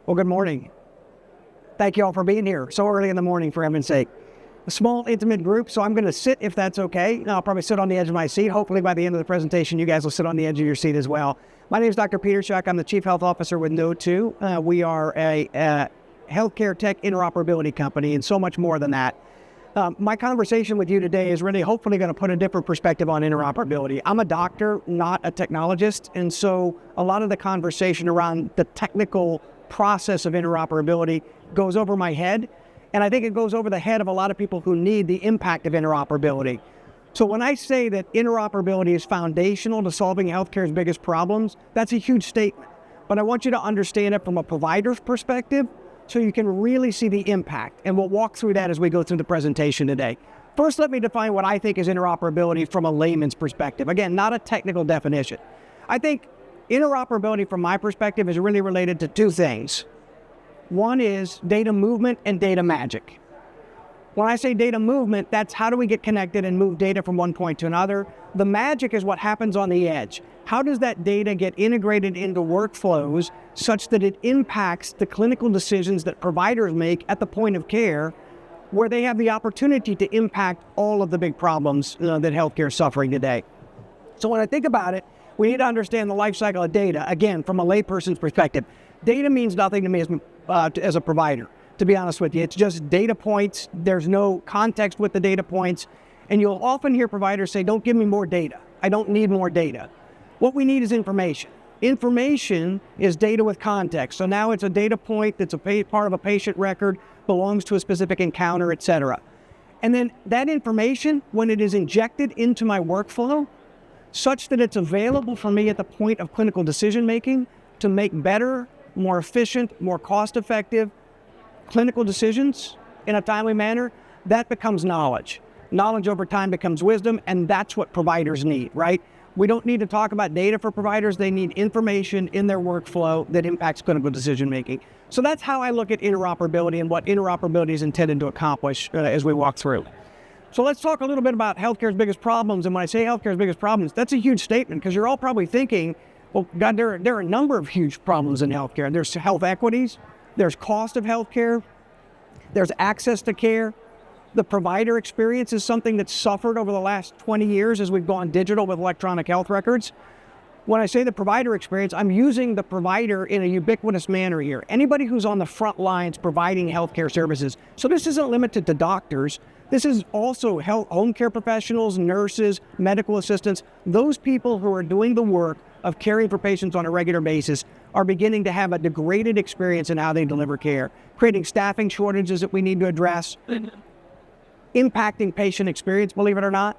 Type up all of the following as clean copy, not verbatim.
Well, good morning. Thank you all for being here so early in the morning, for heaven's sake. A small, intimate group, so I'm going to sit if that's okay. I'll probably sit on the edge of my seat. Hopefully by the end of the presentation, you guys will sit on the edge of your seat as well. My name is Dr. Peter Schuck. I'm the Chief Health Officer with No2. We are a healthcare tech interoperability company and so much more than that. My conversation with you today is really hopefully going to put a different perspective on interoperability. I'm a doctor, not a technologist, and so a lot of the conversation around the technical process of interoperability goes over my head, and I think it goes over the head of a lot of people who need the impact of interoperability. So when I say that interoperability is foundational to solving healthcare's biggest problems, that's a huge statement. But I want you to understand it from a provider's perspective so you can really see the impact. And we'll walk through that as we go through the presentation today. First, let me define what I think is interoperability from a layman's perspective. Again, not a technical definition. I think interoperability from my perspective is really related to two things. One is data movement and data magic. When I say data movement, that's how do we get connected and move data from one point to another. The magic is what happens on the edge. How does that data get integrated into workflows such that it impacts the clinical decisions that providers make at the point of care, where they have the opportunity to impact all of the big problems that healthcare is suffering today? So when I think about it, we need to understand the life cycle of data. Again, from a layperson's perspective, data means nothing to me as a provider, to be honest with you. It's just data points. There's no context with the data points. And you'll often hear providers say, don't give me more data. I don't need more data. What we need is information. Information is data with context. So now it's a data point that's part of a patient record, belongs to a specific encounter, et cetera. And then that information, when it is injected into my workflow, such that it's available for me at the point of clinical decision making to make better, more efficient, more cost-effective clinical decisions in a timely manner, that becomes knowledge. Knowledge over time becomes wisdom, and that's what providers need, right? We don't need to talk about data for providers. They need information in their workflow that impacts clinical decision making. So that's how I look at interoperability and what interoperability is intended to accomplish as we walk through. So let's talk a little bit about healthcare's biggest problems. And when I say healthcare's biggest problems, that's a huge statement, because you're all probably thinking, well, God, there are a number of huge problems in healthcare. There's health equities, there's cost of healthcare, there's access to care. The provider experience is something that's suffered over the last 20 years as we've gone digital with electronic health records. When I say the provider experience, I'm using the provider in a ubiquitous manner here. Anybody who's on the front lines providing healthcare services. So this isn't limited to doctors. This is also home care professionals, nurses, medical assistants. Those people who are doing the work of caring for patients on a regular basis are beginning to have a degraded experience in how they deliver care, creating staffing shortages that we need to address, impacting patient experience, believe it or not,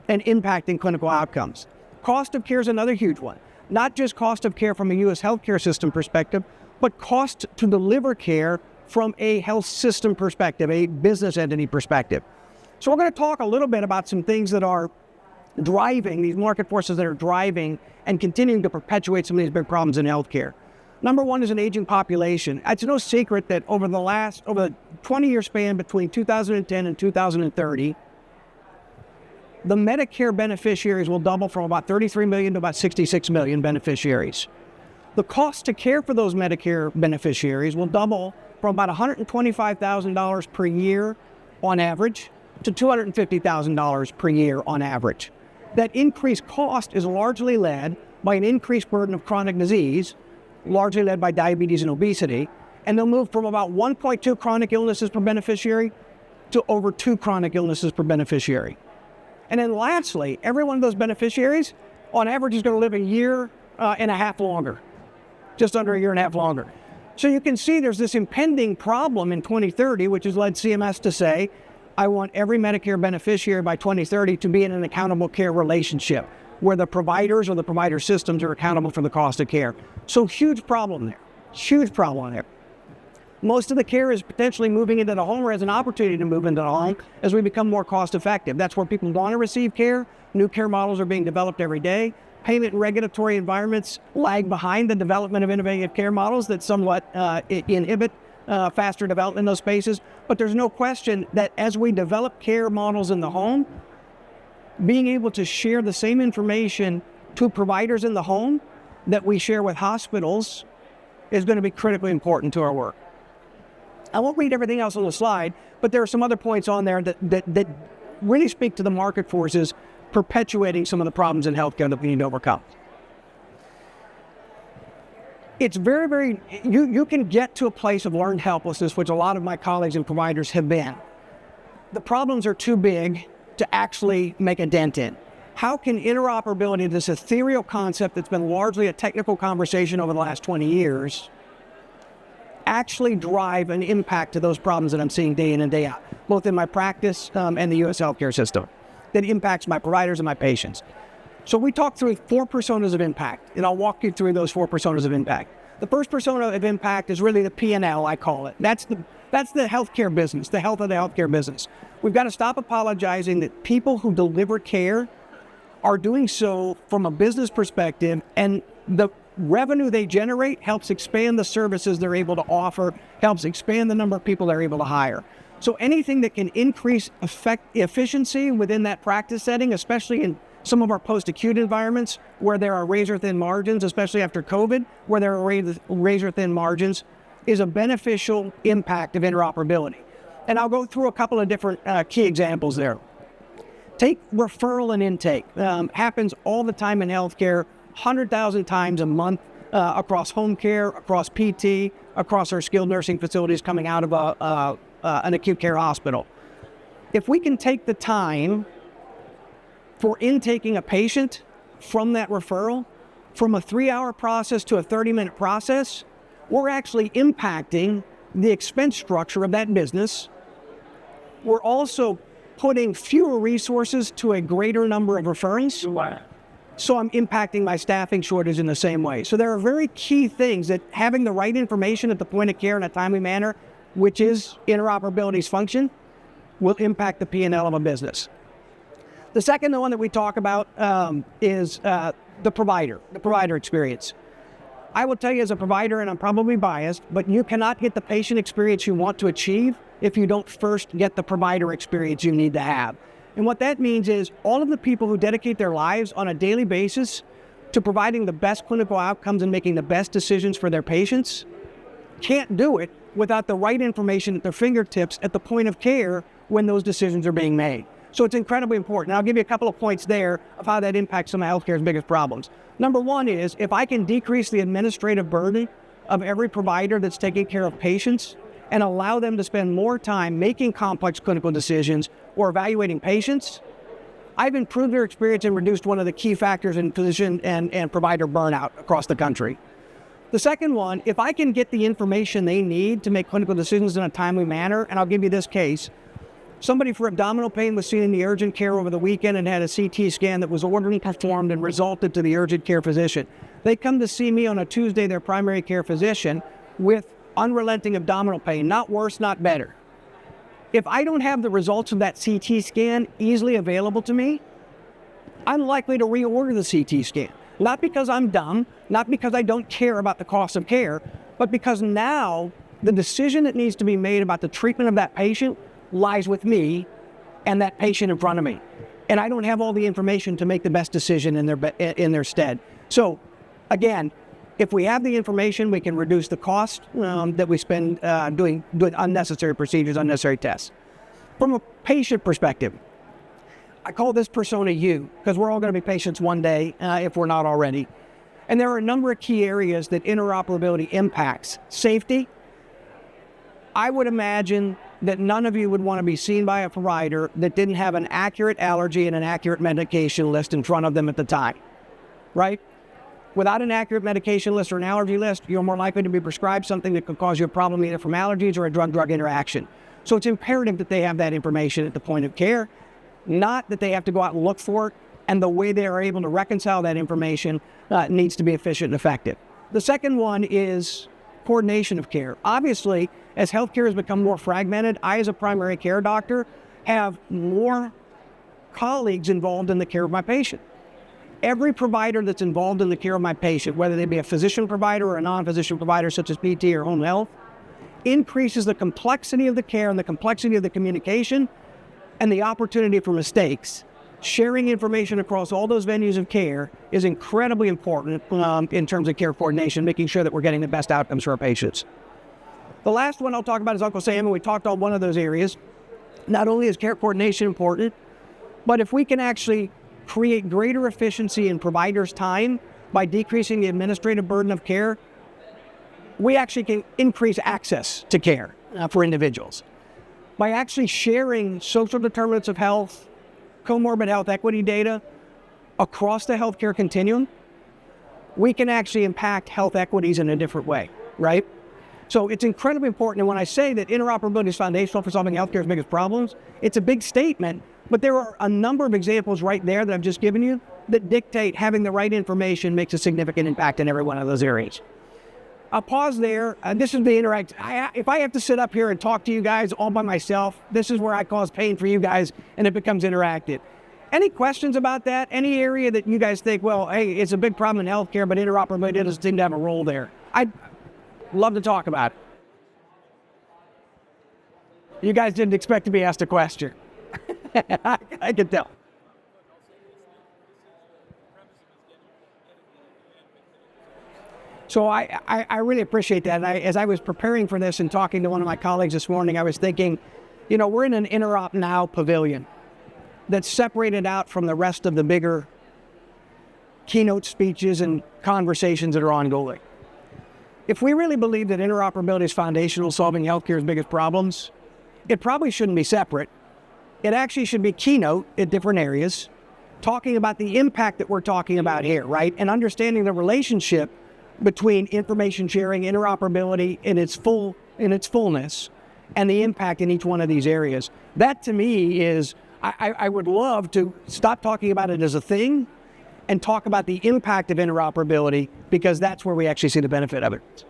and impacting clinical outcomes. Cost of care is another huge one. Not just cost of care from a U.S. healthcare system perspective, but cost to deliver care from a health system perspective, a business entity perspective. So we're going to talk a little bit about some things that are driving, these market forces that are driving and continuing to perpetuate some of these big problems in healthcare. Number one is an aging population. It's no secret that over the 20-year span between 2010 and 2030, the Medicare beneficiaries will double from about 33 million to about 66 million beneficiaries. The cost to care for those Medicare beneficiaries will double from about $125,000 per year on average to $250,000 per year on average. That increased cost is largely led by an increased burden of chronic disease, largely led by diabetes and obesity, and they'll move from about 1.2 chronic illnesses per beneficiary to over 2 chronic illnesses per beneficiary. And then lastly, every one of those beneficiaries, on average, is going to live a year and a half longer, just under a year and a half longer. So you can see there's this impending problem in 2030, which has led CMS to say, I want every Medicare beneficiary by 2030 to be in an accountable care relationship, where the providers or the provider systems are accountable for the cost of care. So huge problem there, huge problem there. Most of the care is potentially moving into the home, or has an opportunity to move into the home as we become more cost effective. That's where people want to receive care. New care models are being developed every day. Payment and regulatory environments lag behind the development of innovative care models that somewhat inhibit faster development in those spaces. But there's no question that as we develop care models in the home, being able to share the same information to providers in the home that we share with hospitals is going to be critically important to our work. I won't read everything else on the slide, but there are some other points on there that really speak to the market forces perpetuating some of the problems in healthcare that we need to overcome. It's very, you can get to a place of learned helplessness, which a lot of my colleagues and providers have been. The problems are too big to actually make a dent in. How can interoperability, this ethereal concept that's been largely a technical conversation over the last 20 years, actually drive an impact to those problems that I'm seeing day in and day out, both in my practice and the U.S. healthcare system, that impacts my providers and my patients? So we talked through 4 personas of impact, and I'll walk you through those 4 personas of impact. The first persona of impact is really the P&L, I call it. That's the healthcare business, the health of the healthcare business. We've got to stop apologizing that people who deliver care are doing so from a business perspective, and the revenue they generate helps expand the services they're able to offer, helps expand the number of people they're able to hire. So anything that can increase efficiency within that practice setting, especially in some of our post-acute environments where there are razor-thin margins, especially after COVID, where there are razor-thin margins, is a beneficial impact of interoperability. And I'll go through a couple of different key examples there. Take referral and intake. Happens all the time in healthcare, 100,000 times a month across home care, across PT, across our skilled nursing facilities coming out of an acute care hospital. If we can take the time for intaking a patient from that referral, from a 3-hour process to a 30-minute process, we're actually impacting the expense structure of that business. We're also putting fewer resources to a greater number of referrals. So I'm impacting my staffing shortage in the same way. So there are very key things that having the right information at the point of care in a timely manner, which is interoperability's function, will impact the P&L of a business. The second one that we talk about is the provider experience. I will tell you as a provider, and I'm probably biased, but you cannot get the patient experience you want to achieve if you don't first get the provider experience you need to have. And what that means is all of the people who dedicate their lives on a daily basis to providing the best clinical outcomes and making the best decisions for their patients can't do it without the right information at their fingertips at the point of care when those decisions are being made. So it's incredibly important. And I'll give you a couple of points there of how that impacts some of healthcare's biggest problems. Number one is if I can decrease the administrative burden of every provider that's taking care of patients and allow them to spend more time making complex clinical decisions or evaluating patients, I've improved their experience and reduced one of the key factors in physician and provider burnout across the country. The second one, if I can get the information they need to make clinical decisions in a timely manner, and I'll give you this case. Somebody for abdominal pain was seen in the urgent care over the weekend and had a CT scan that was ordered and performed and resulted to the urgent care physician. They come to see me on a Tuesday, their primary care physician, with unrelenting abdominal pain, not worse, not better. If I don't have the results of that CT scan easily available to me, I'm likely to reorder the CT scan. Not because I'm dumb, not because I don't care about the cost of care, but because now the decision that needs to be made about the treatment of that patient lies with me and that patient in front of me. And I don't have all the information to make the best decision in their stead. So again, if we have the information, we can reduce the cost that we spend doing unnecessary procedures, unnecessary tests. From a patient perspective, I call this persona U, because we're all going to be patients one day if we're not already. And there are a number of key areas that interoperability impacts. Safety. I would imagine that none of you would want to be seen by a provider that didn't have an accurate allergy and an accurate medication list in front of them at the time, right? Without an accurate medication list or an allergy list, you're more likely to be prescribed something that could cause you a problem either from allergies or a drug-drug interaction. So it's imperative that they have that information at the point of care, not that they have to go out and look for it, and the way they are able to reconcile that information needs to be efficient and effective. The second one is coordination of care. Obviously, as healthcare has become more fragmented, I as a primary care doctor have more colleagues involved in the care of my patient. Every provider that's involved in the care of my patient, whether they be a physician provider or a non-physician provider such as PT or home health, increases the complexity of the care and the complexity of the communication and the opportunity for mistakes sharing information across all those venues of care is incredibly important in terms of care coordination, making sure that we're getting the best outcomes for our patients. The last one I'll talk about is Uncle Sam, and we talked on one of those areas. Not only is care coordination important, but if we can actually create greater efficiency in providers' time by decreasing the administrative burden of care, we actually can increase access to care for individuals. By actually sharing social determinants of health, comorbid health equity data across the healthcare continuum, we can actually impact health equities in a different way, right? So it's incredibly important. And when I say that interoperability is foundational for solving healthcare's biggest problems, it's a big statement, but there are a number of examples right there that I've just given you that dictate having the right information makes a significant impact in every one of those areas. I'll pause there. This is the interact. If I have to sit up here and talk to you guys all by myself, this is where I cause pain for you guys and it becomes interactive. Any questions about that? Any area that you guys think, well, hey, it's a big problem in healthcare, but interoperability doesn't seem to have a role there? I'd love to talk about it. You guys didn't expect to be asked a question. I can tell. So I really appreciate that. And as I was preparing for this and talking to one of my colleagues this morning, I was thinking, you know, we're in an Interop Now pavilion that's separated out from the rest of the bigger keynote speeches and conversations that are ongoing. If we really believe that interoperability is foundational to solving healthcare's biggest problems, it probably shouldn't be separate. It actually should be keynote at different areas, talking about the impact that we're talking about here, right? And understanding the relationship between information sharing, interoperability in its fullness, and the impact in each one of these areas. That to me is, I would love to stop talking about it as a thing and talk about the impact of interoperability, because that's where we actually see the benefit of it.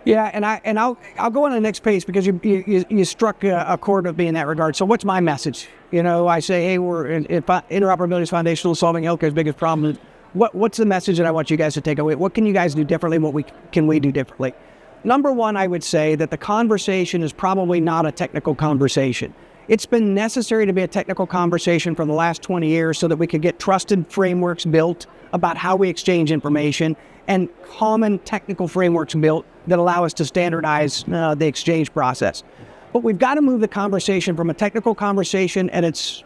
Yeah, and I'll go on to the next page because you struck a chord with me in that regard. So what's my message? You know, I say, hey, interoperability is foundational to solving healthcare's biggest problem. What's the message that I want you guys to take away? What can you guys do differently? What can we do differently? Number one, I would say that the conversation is probably not a technical conversation. It's been necessary to be a technical conversation for the last 20 years so that we could get trusted frameworks built about how we exchange information and common technical frameworks built that allow us to standardize the exchange process. But we've got to move the conversation from a technical conversation at its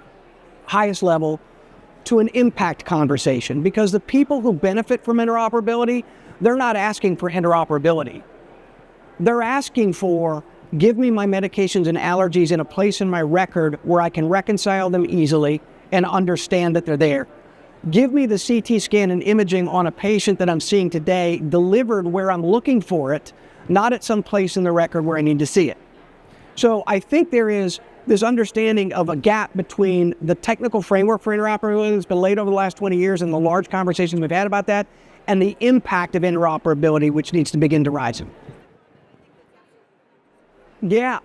highest level to an impact conversation, because the people who benefit from interoperability, they're not asking for interoperability. They're asking for, give me my medications and allergies in a place in my record where I can reconcile them easily and understand that they're there. Give me the CT scan and imaging on a patient that I'm seeing today delivered where I'm looking for it, not at some place in the record where I need to see it. So I think there is this understanding of a gap between the technical framework for interoperability that's been laid over the last 20 years and the large conversations we've had about that, and the impact of interoperability, which needs to begin to rise. Yeah,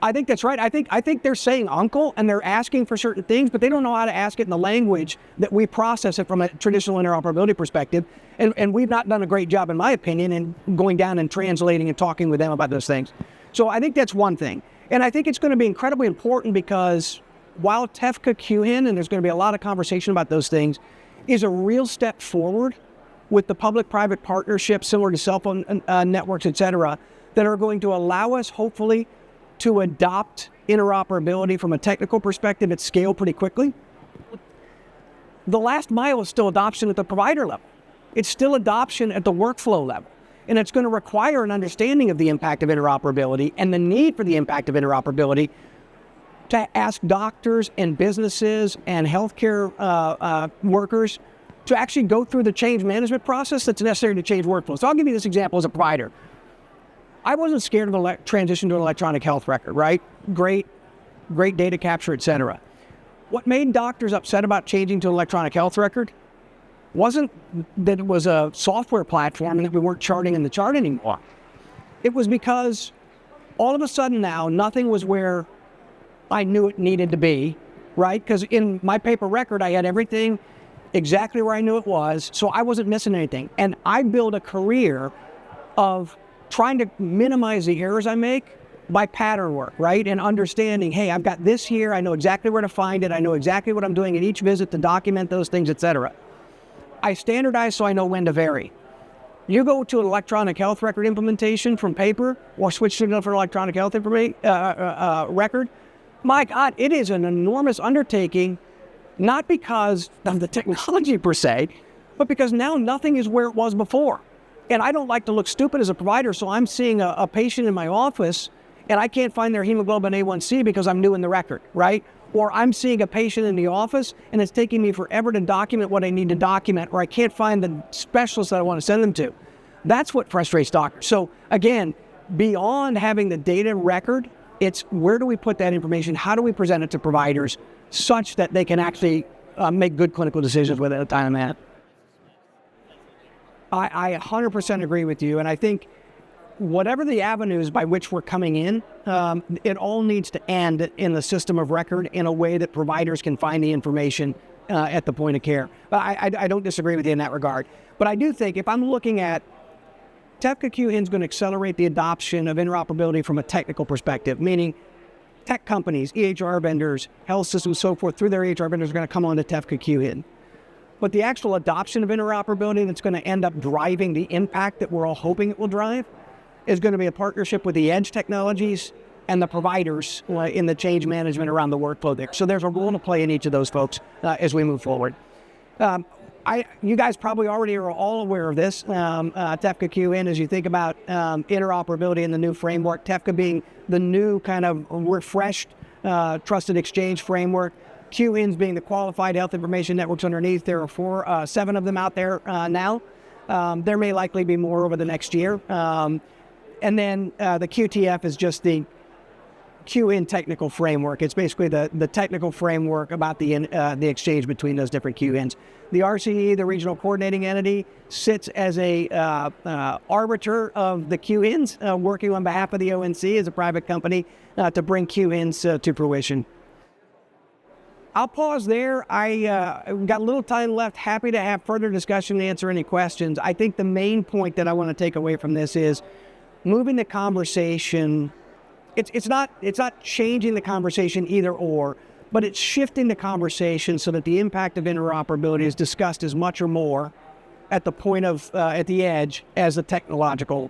I think that's right. I think they're saying uncle and they're asking for certain things, but they don't know how to ask it in the language that we process it from a traditional interoperability perspective. And we've not done a great job, in my opinion, in going down and translating and talking with them about those things. So I think that's one thing. And I think it's going to be incredibly important because while TEFCA QHIN, and there's going to be a lot of conversation about those things, is a real step forward with the public-private partnerships similar to cell phone networks, et cetera, that are going to allow us, hopefully, to adopt interoperability from a technical perspective at scale pretty quickly. The last mile is still adoption at the provider level. It's still adoption at the workflow level. And it's going to require an understanding of the impact of interoperability and the need for the impact of interoperability to ask doctors and businesses and healthcare workers to actually go through the change management process that's necessary to change workflows. So I'll give you this example as a provider. I wasn't scared of transition to an electronic health record, right? Great data capture, et cetera. What made doctors upset about changing to an electronic health record wasn't that it was a software platform and that we weren't charting in the chart anymore. It was because all of a sudden now, nothing was where I knew it needed to be, right? Because in my paper record, I had everything exactly where I knew it was, so I wasn't missing anything. And I built a career of trying to minimize the errors I make by pattern work, right? And understanding, hey, I've got this here, I know exactly where to find it, I know exactly what I'm doing at each visit to document those things, etc. I standardize so I know when to vary. You go to an electronic health record implementation from paper or switch to a different electronic health record, my God, it is an enormous undertaking, not because of the technology per se, but because now nothing is where it was before. And I don't like to look stupid as a provider, so I'm seeing a patient in my office and I can't find their hemoglobin A1C because I'm new in the record, right? Or I'm seeing a patient in the office and it's taking me forever to document what I need to document, or I can't find the specialist that I want to send them to. That's what frustrates doctors. So again, beyond having the data record, it's where do we put that information? How do we present it to providers such that they can actually make good clinical decisions with it at the time at? I 100% agree with you. And I think whatever the avenues by which we're coming in, it all needs to end in the system of record in a way that providers can find the information at the point of care. But I don't disagree with you in that regard. But I do think if I'm looking at TEFCA QHIN is going to accelerate the adoption of interoperability from a technical perspective, meaning tech companies, EHR vendors, health systems, so forth, through their EHR vendors are going to come on to TEFCA QHIN. But the actual adoption of interoperability that's going to end up driving the impact that we're all hoping it will drive is going to be a partnership with the edge technologies and the providers in the change management around the workflow there. So there's a role to play in each of those folks as we move forward. You guys probably already are all aware of this, TEFCA QHIN, as you think about interoperability in the new framework, TEFCA being the new kind of refreshed trusted exchange framework, QHINs being the qualified health information networks underneath. There are 7 of them out there now. There may likely be more over the next year. And then the QTF is just the QHIN technical framework. It's basically the technical framework about the exchange between those different QHINs. The RCE, the regional coordinating entity, sits as a arbiter of the QHINs, working on behalf of the ONC as a private company to bring QHINs to fruition. I'll pause there. I got a little time left. Happy to have further discussion and answer any questions. I think the main point that I want to take away from this is moving the conversation. It's not changing the conversation either or, but it's shifting the conversation so that the impact of interoperability is discussed as much or more at the point of, at the edge as the technological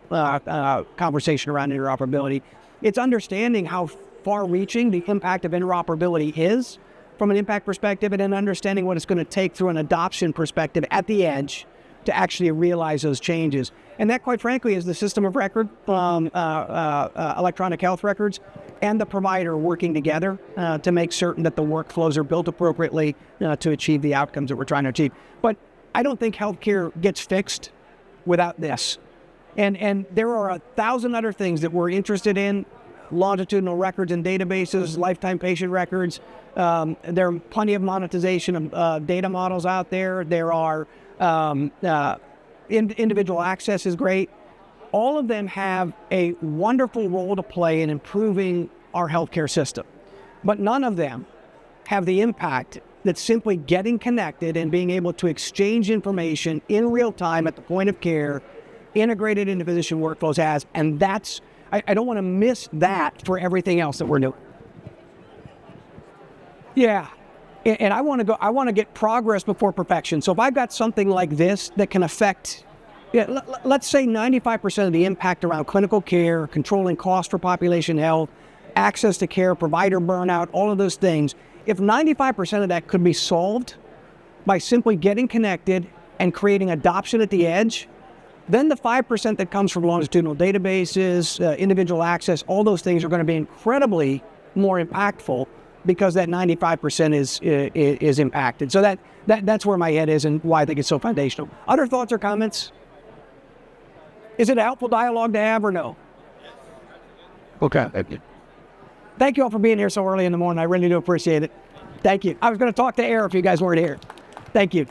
conversation around interoperability. It's understanding how far-reaching the impact of interoperability is from an impact perspective, and then understanding what it's going to take through an adoption perspective at the edge to actually realize those changes. And that, quite frankly, is the system of record, electronic health records, and the provider working together to make certain that the workflows are built appropriately to achieve the outcomes that we're trying to achieve. But I don't think healthcare gets fixed without this. And there are 1,000 other things that we're interested in: longitudinal records and databases, lifetime patient records. There are plenty of monetization of data models out there. There are individual access is great. All of them have a wonderful role to play in improving our healthcare system. But none of them have the impact that simply getting connected and being able to exchange information in real time at the point of care, integrated into physician workflows has. And that's, I don't want to miss that for everything else that we're doing. Yeah. And I want to get progress before perfection. So if I've got something like this that can affect, let's say 95% of the impact around clinical care, controlling cost for population health, access to care, provider burnout, all of those things, if 95% of that could be solved by simply getting connected and creating adoption at the edge, then the 5% that comes from longitudinal databases, individual access, all those things are going to be incredibly more impactful, because that 95% is impacted. So that's where my head is and why I think it's so foundational. Other thoughts or comments? Is it a helpful dialogue to have or no? Okay. Thank you all for being here so early in the morning. I really do appreciate it. Thank you. I was going to talk to Air if you guys weren't here. Thank you.